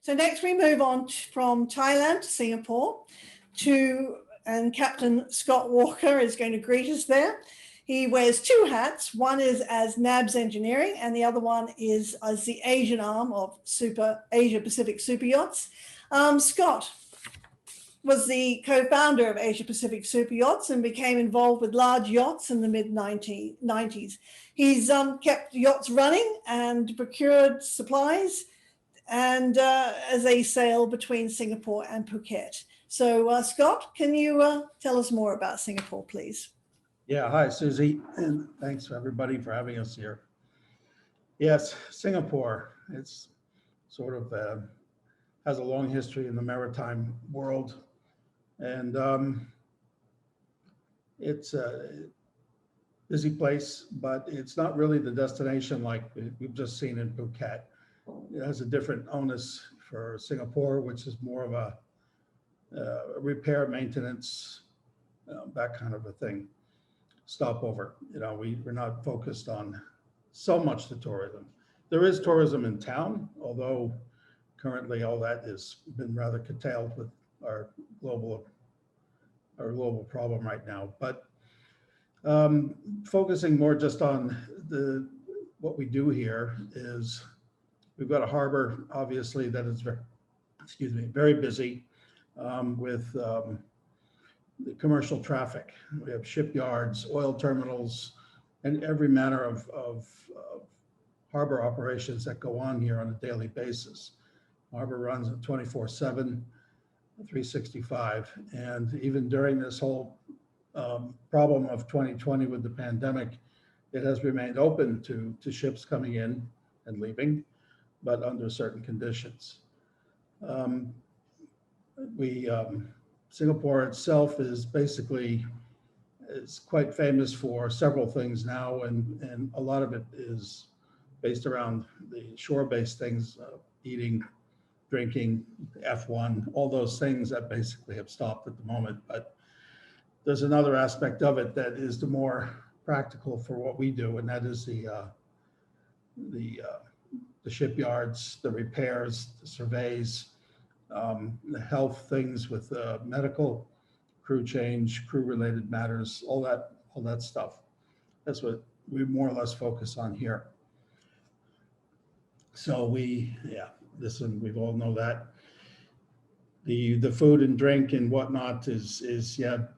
So next we move on from Thailand to Singapore and Captain Scott Walker is going to greet us there. He wears two hats. One is as NABS Engineering and the other one is as the Asian arm of Asia Pacific Super Yachts. Scott was the co-founder of Asia Pacific Super Yachts and became involved with large yachts in the mid-90s. He's kept yachts running and procured supplies and as they sail between Singapore and Phuket. So Scott, can you tell us more about Singapore, please? Yeah, hi, Susie, and thanks for everybody for having us here. Yes, Singapore, it's sort of has a long history in the maritime world, and it's a busy place, but it's not really the destination like we've just seen in Phuket. It has a different onus for Singapore, which is more of a repair, maintenance, that kind of a thing. Stopover. We're not focused on so much the tourism. There is tourism in town, although currently all that has been rather curtailed with our global problem right now. But focusing more just on what we do here is we've got a harbor, obviously, that is very busy with the commercial traffic. We have shipyards, oil terminals, and every manner of harbor operations that go on here on a daily basis. Harbor runs 24/7, 365, and even during this whole problem of 2020 with the pandemic, it has remained open to ships coming in and leaving, but under certain conditions. Singapore itself is quite famous for several things now, and a lot of it is based around the shore-based things, eating, drinking, F1, all those things that basically have stopped at the moment. But there's another aspect of it that is the more practical for what we do, and that is the shipyards, the repairs, the surveys, the health things with medical, crew change, crew-related matters, all that stuff. That's what we more or less focus on here. So we all know that. The food and drink and whatnot is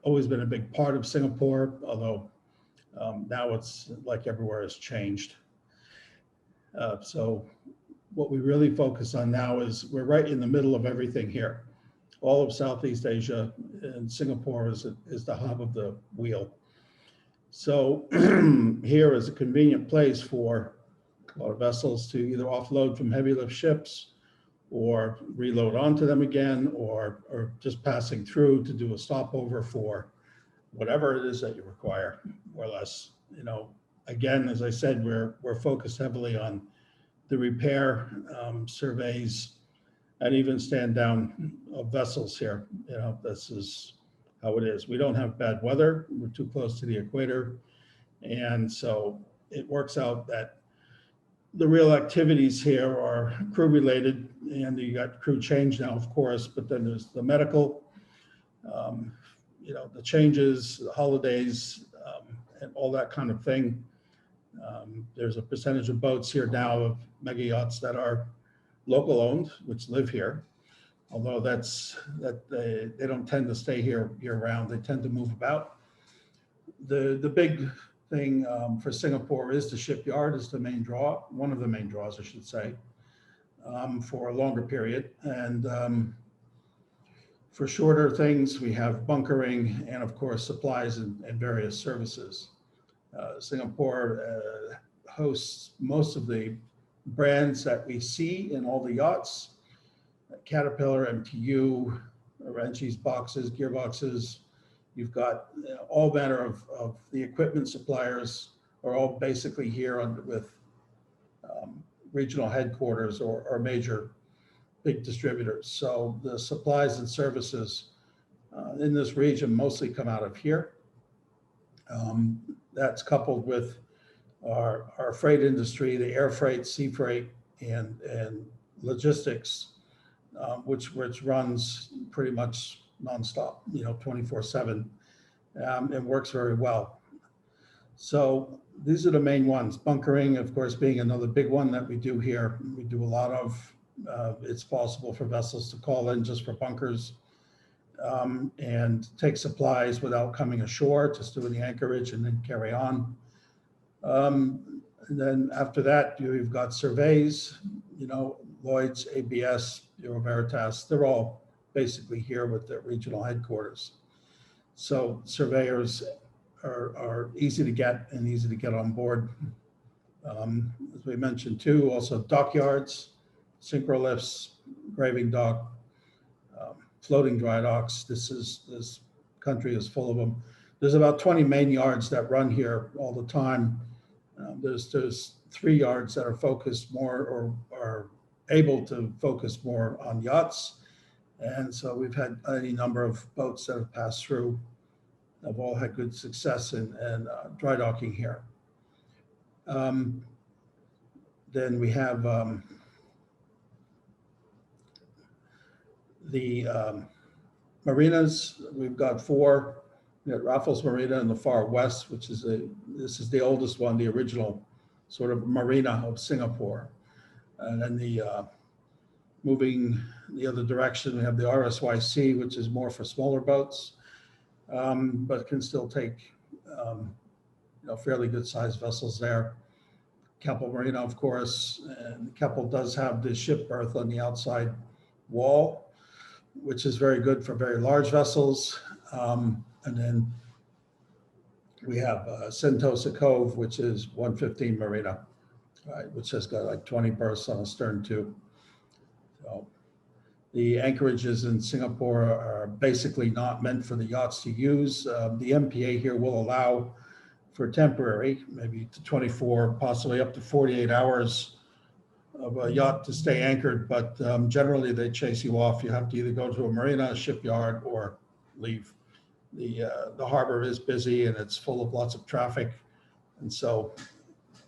always been a big part of Singapore, although now it's like everywhere has changed. So what we really focus on now is we're right in the middle of everything here. All of Southeast Asia, and Singapore is the hub of the wheel. So here is a convenient place for a lot of vessels to either offload from heavy lift ships or reload onto them again, or just passing through to do a stopover for whatever it is that you require, more or less. Again, as I said, we're focused heavily on the repair, surveys, and even stand down of vessels here. This is how it is. We don't have bad weather. We're too close to the equator. And so it works out that the real activities here are crew related, and you got crew change now, of course, but then there's the medical, the changes, the holidays, and all that kind of thing. There's a percentage of boats here now of mega yachts that are local owned, which live here, although they don't tend to stay here year round. They tend to move about. The big thing for Singapore is the shipyard is the main draw, one of the main draws, I should say, for a longer period. And for shorter things, we have bunkering and, of course, supplies and various services. Singapore hosts most of the brands that we see in all the yachts: Caterpillar, MTU, wrenches, boxes, gearboxes. You've got all manner of the equipment suppliers are all basically here with regional headquarters or major big distributors. So the supplies and services in this region mostly come out of here. That's coupled with our freight industry, the air freight, sea freight, and logistics which runs pretty much nonstop, 24/7, and works very well. So these are the main ones. Bunkering, of course, being another big one that we do here. We do a lot of. It's possible for vessels to call in just for bunkers, and take supplies without coming ashore, just doing the anchorage and then carry on. And then after that, you've got surveys, Lloyd's, ABS, Bureau Veritas, they're all basically here with the regional headquarters. So surveyors are easy to get and easy to get on board. As we mentioned too, also dockyards, synchro lifts, graving dock, floating dry docks. This country is full of them. There's about 20 main yards that run here all the time. There's 3 yards that are focused more or are able to focus more on yachts. And so we've had any number of boats that have passed through, have all had good success in dry docking here. Then we have the marinas. We've got 4. We got Raffles Marina in the far west, which is this is the oldest one, the original sort of marina of Singapore. And then moving the other direction, we have the RSYC, which is more for smaller boats, but can still take fairly good sized vessels there. Keppel Marina, of course, and Keppel does have the ship berth on the outside wall, which is very good for very large vessels. And then we have Sentosa Cove, which is 115 Marina, right, which has got like 20 berths on a stern too. So the anchorages in Singapore are basically not meant for the yachts to use. The MPA here will allow for temporary, maybe to 24, possibly up to 48 hours of a yacht to stay anchored, but generally they chase you off. You have to either go to a marina, a shipyard, or leave. The harbor is busy and it's full of lots of traffic, and so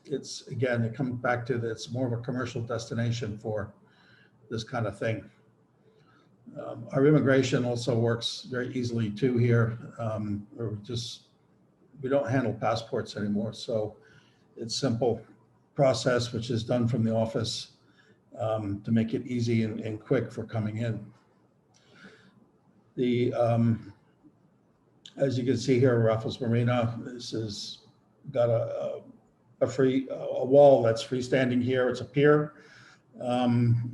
it's, again, it comes back to that it's more of a commercial destination for this kind of thing. Our immigration also works very easily too here. We don't handle passports anymore, so it's simple process which is done from the office to make it easy and quick for coming in. As you can see here, Raffles Marina, this has got a wall that's freestanding here. It's a pier.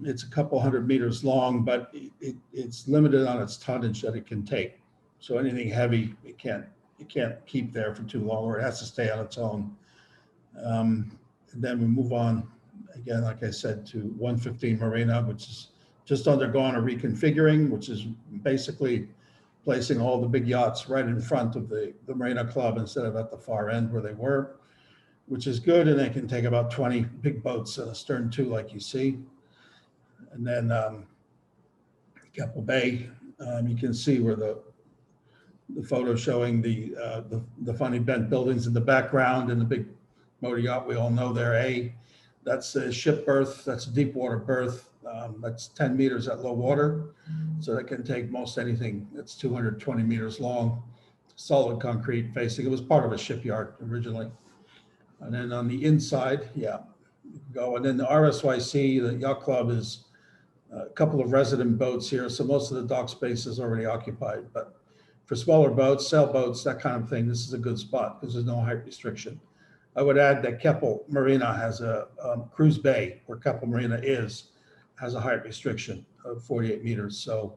It's a couple hundred meters long, but it's limited on its tonnage that it can take. So anything heavy, it can't keep there for too long, or it has to stay on its own. And then we move on, again, like I said, to 115 Marina, which is just undergone a reconfiguring, which is basically placing all the big yachts right in front of the Marina Club instead of at the far end where they were, which is good. And they can take about 20 big boats in a stern too, like you see. And then Keppel Bay, you can see where the photo showing the funny bent buildings in the background and the big motor yacht we all know there. That's a ship berth, that's a deep water berth. That's 10 meters at low water. So that can take most anything that's 220 meters long, solid concrete facing. It was part of a shipyard originally. And then on the inside, yeah, you can go. And then the RSYC, the yacht club, is a couple of resident boats here. So most of the dock space is already occupied. But for smaller boats, sailboats, that kind of thing, this is a good spot because there's no height restriction. I would add that Keppel Marina has a cruise bay, where Keppel Marina has a height restriction of 48 meters. So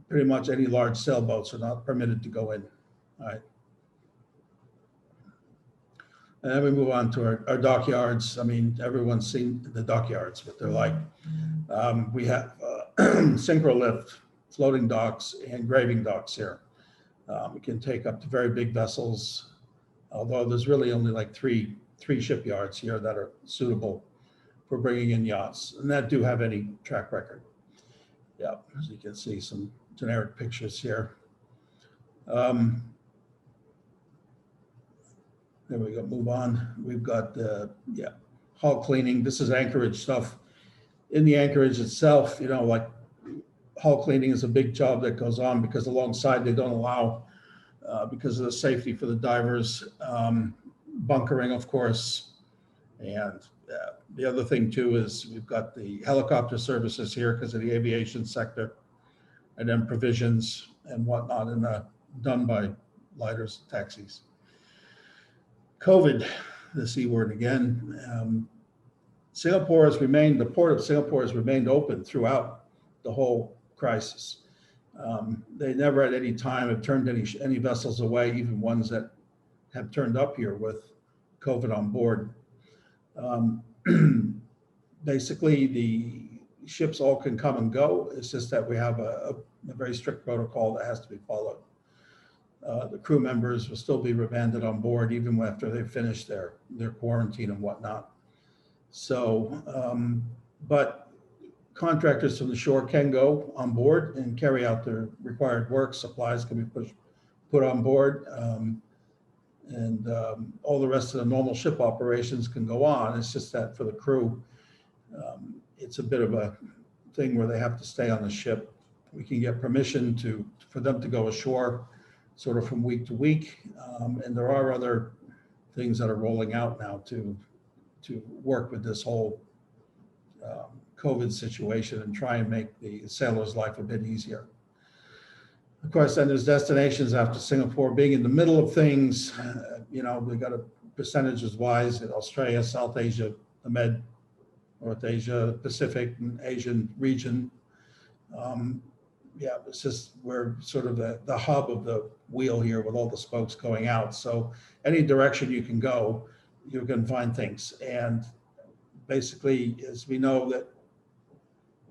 pretty much any large sailboats are not permitted to go in. All right. And then we move on to our dockyards. I mean, everyone's seen the dockyards, what they're like. We have synchro lift, floating docks, and graving docks here. We can take up to very big vessels, although there's really only like three shipyards here that are suitable for bringing in yachts, and that do have any track record. Yeah, as you can see, some generic pictures here. There we go, move on. We've got, hull cleaning. This is anchorage stuff. In the anchorage itself, like hull cleaning is a big job that goes on because alongside they don't allow, because of the safety for the divers, bunkering, of course. And the other thing too is we've got the helicopter services here because of the aviation sector, and then provisions and whatnot, and done by lighters, taxis. COVID, the C word again. Singapore has remained, the port of Singapore has remained open throughout the whole crisis. They never at any time have turned any vessels away, even ones that have turned up here with COVID on board. Basically, the ships all can come and go. It's just that we have a very strict protocol that has to be followed. The crew members will still be remanded on board even after they finish their quarantine and whatnot. So, but contractors from the shore can go on board and carry out their required work. Supplies can be put on board, and all the rest of the normal ship operations can go on. It's just that for the crew, it's a bit of a thing where they have to stay on the ship. We can get permission for them to go ashore sort of from week to week. And there are other things that are rolling out now to work with this whole COVID situation and try and make the sailor's life a bit easier. Of course, then there's destinations after Singapore being in the middle of things. We got a percentages wise in Australia, South Asia, the Med, North Asia, Pacific, and Asian region. Yeah, it's just we're sort of the hub of the wheel here with all the spokes going out. So any direction you can go, you can find things. And basically, as we know that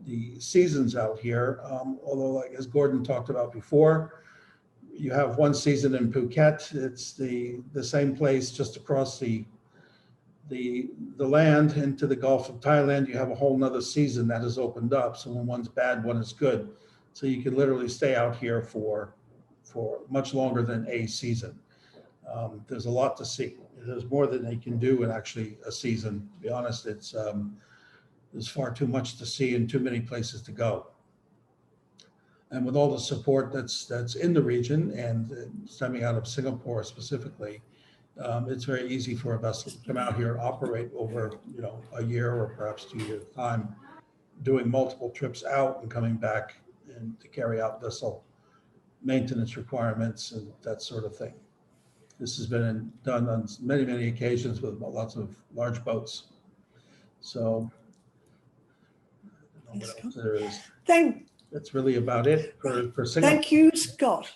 the seasons out here, although like as Gordon talked about before, you have one season in Phuket. It's the same place just across the land into the Gulf of Thailand. You have a whole nother season that has opened up. So when one's bad, one is good. So you can literally stay out here for much longer than a season. There's a lot to see. There's more than they can do in actually a season. To be honest, there's far too much to see and too many places to go. And with all the support that's in the region and stemming out of Singapore specifically, it's very easy for a vessel to come out here, operate over a year or perhaps 2 years time, doing multiple trips out and coming back and to carry out vessel maintenance requirements and that sort of thing. This has been done on many occasions with lots of large boats. So I don't know what else there is. That's really about it for Singapore. Thank you, Scott.